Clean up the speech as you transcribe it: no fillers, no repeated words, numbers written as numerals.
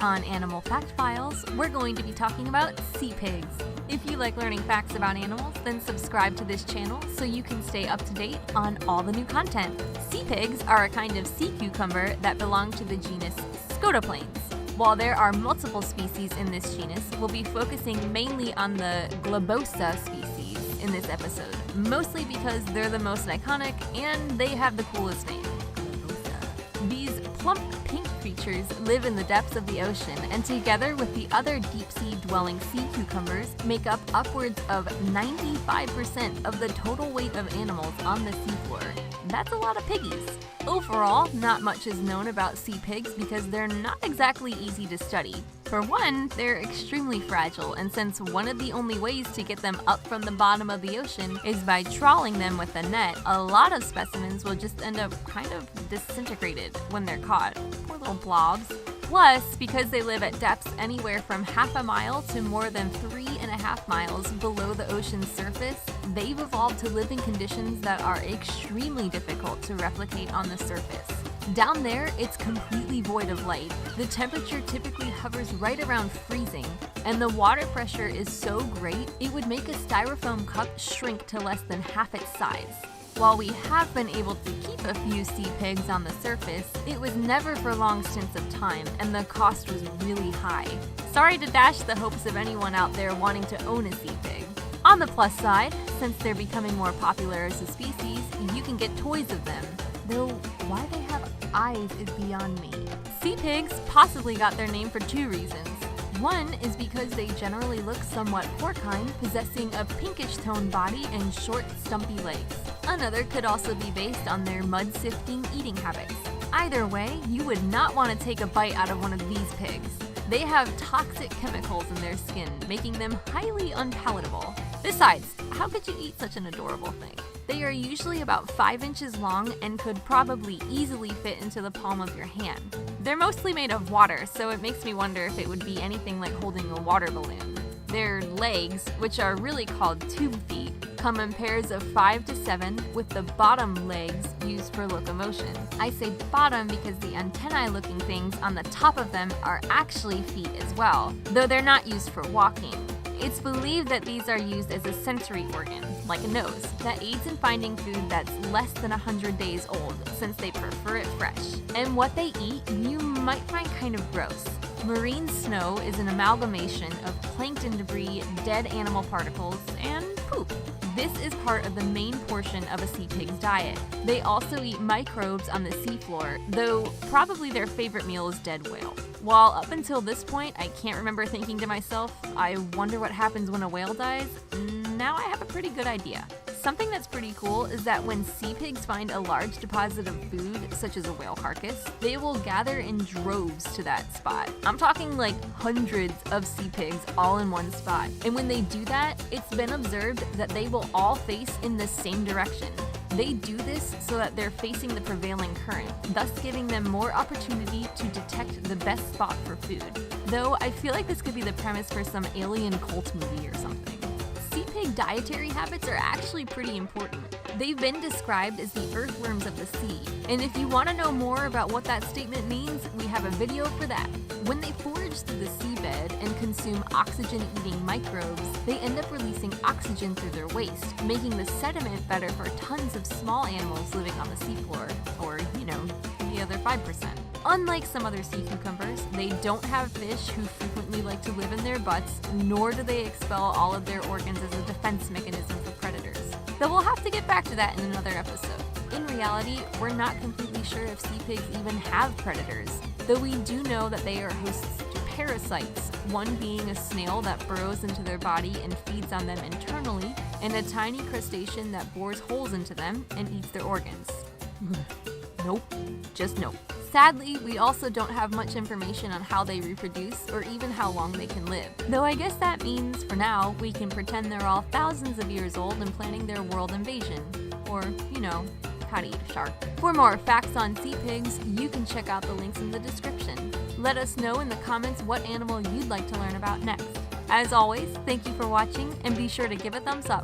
on Animal Fact Files, we're going to be talking about sea pigs. If you like learning facts about animals, then subscribe to this channel so you can stay up to date on all the new content. Sea pigs are a kind of sea cucumber that belong to the genus Scotoplanes. While there are multiple species in this genus, we'll be focusing mainly on the globosa species in this episode, mostly because they're the most iconic and they have the coolest name. These plump pink creatures live in the depths of the ocean, and together with the other deep-sea dwelling sea cucumbers make up upwards of 95% of the total weight of animals on the seafloor. That's a lot of piggies. Overall, not much is known about sea pigs because they're not exactly easy to study. For one, they're extremely fragile, and since one of the only ways to get them up from the bottom of the ocean is by trawling them with a net, a lot of specimens will just end up kind of disintegrated when they're caught. Poor little blobs. Plus, because they live at depths anywhere from half a mile to more than 3.5 miles below the ocean's surface, they've evolved to live in conditions that are extremely difficult to replicate on the surface. Down there, it's completely void of light. The temperature typically hovers right around freezing, and the water pressure is so great it would make a styrofoam cup shrink to less than half its size. While we have been able to keep a few sea pigs on the surface, it was never for long stints of time, and the cost was really high. Sorry to dash the hopes of anyone out there wanting to own a sea pig. On the plus side, since they're becoming more popular as a species, you can get toys of them. Though, why they have eyes is beyond me. Sea pigs possibly got their name for two reasons. One is because they generally look somewhat porcine, possessing a pinkish toned body and short, stumpy legs. Another could also be based on their mud-sifting eating habits. Either way, you would not want to take a bite out of one of these pigs. They have toxic chemicals in their skin, making them highly unpalatable. Besides, how could you eat such an adorable thing? They are usually about 5 inches long and could probably easily fit into the palm of your hand. They're mostly made of water, so it makes me wonder if it would be anything like holding a water balloon. Their legs, which are really called tube feet, come in pairs of 5 to 7, with the bottom legs used for locomotion. I say bottom because the antennae-looking things on the top of them are actually feet as well, though they're not used for walking. It's believed that these are used as a sensory organ, like a nose, that aids in finding food that's less than 100 days old, since they prefer it fresh. And what they eat, you might find kind of gross. Marine snow is an amalgamation of plankton debris, dead animal particles, and poop. This is part of the main portion of a sea pig's diet. They also eat microbes on the seafloor, though probably their favorite meal is dead whale. While up until this point, I can't remember thinking to myself, I wonder what happens when a whale dies, now I have a pretty good idea. Something that's pretty cool is that when sea pigs find a large deposit of food, such as a whale carcass, they will gather in droves to that spot. I'm talking like hundreds of sea pigs all in one spot. And when they do that, it's been observed that they will all face in the same direction. They do this so that they're facing the prevailing current, thus giving them more opportunity to detect the best spot for food. Though I feel like this could be the premise for some alien cult movie or something. Sea pig dietary habits are actually pretty important. They've been described as the earthworms of the sea, and if you want to know more about what that statement means, we have a video for that. When they forage through the seabed and consume oxygen-eating microbes, they end up releasing oxygen through their waste, making the sediment better for tons of small animals living on the seafloor, or, the other 5%. Unlike some other sea cucumbers, they don't have fish who frequently like to live in their butts, nor do they expel all of their organs as a defense mechanism for predators. Though we'll have to get back to that in another episode. In reality, we're not completely sure if sea pigs even have predators, though we do know that they are hosts to parasites, one being a snail that burrows into their body and feeds on them internally, and a tiny crustacean that bores holes into them and eats their organs. Nope, just nope. Sadly, we also don't have much information on how they reproduce or even how long they can live. Though I guess that means, for now, we can pretend they're all thousands of years old and planning their world invasion. Or, how to eat a shark. For more facts on sea pigs, you can check out the links in the description. Let us know in the comments what animal you'd like to learn about next. As always, thank you for watching, and be sure to give a thumbs up.